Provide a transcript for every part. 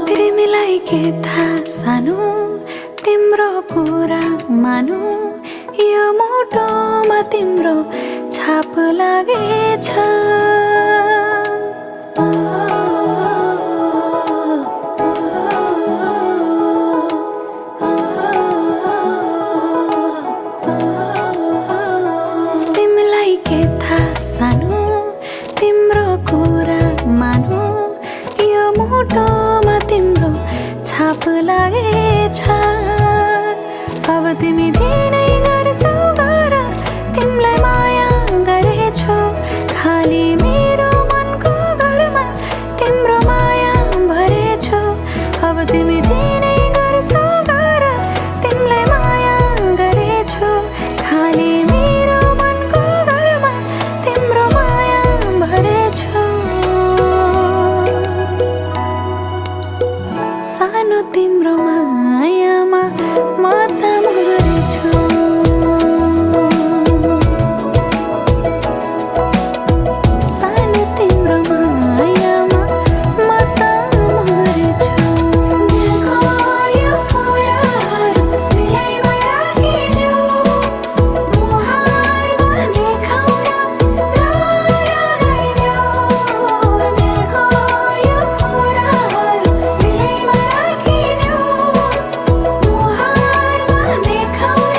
तिमीलाई के थाहा सानो तिम्रो कुरा मानु यो मुटुमा तिम्रो छाप लागेछ तिमीलाई के थाहा सानो तिम्रो कुरा मानु यो मुटुमा तिम्रो छाप लागेछ अब तिमी जे नै गर्छौ गर तिमीलाई माया गरेछु खाली मेरो मनको घरमा तिम्रो माया भरेछु अब तिमी जे नै गर्छौ गर तिमीलाई माया गरेछु खाली मेरो मनको घरमा तिम्रो माया भरेछु सानो तिम्रो मायामा म त मरेछु सानो तिम्रो मायामा म त मरेछु दिलको यो कुराहरू दिलैमा राखिदेऊ मुहारमा देखाउन नलगाइदेऊ दिलको यो कुराहरू दिलैमा राखिदेऊ मुहारमा देखाउन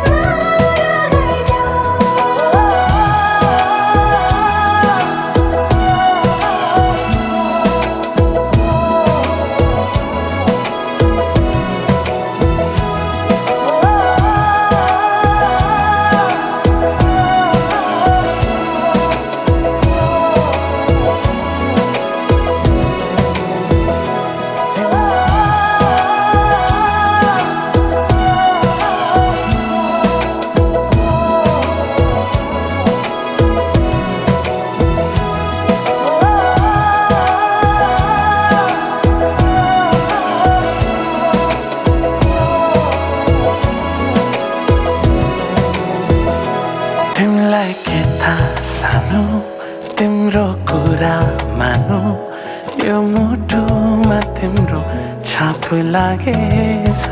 नलगाइदेऊ तिमीलाई के थाहा सानो तिम्रो कुरा मानु यो मुटुमा तिम्रो छाप लागेछ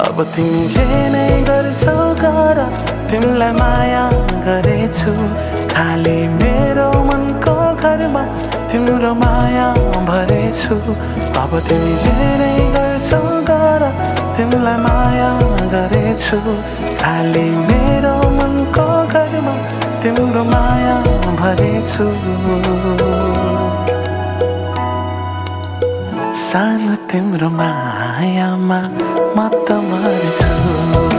अब तिमी जे नै गर्छौ गर तिमीलाई माया गरेछु खाली मेरो मनको घरमा तिम्रो माया भरेछु अब तिमी जे नै गर्छौ गर तिमीलाई माया गरेछु खाली मेरो मनको घरमा तिम्रो माया भरेछु सानो तिम्रो मायामा म त मर्छु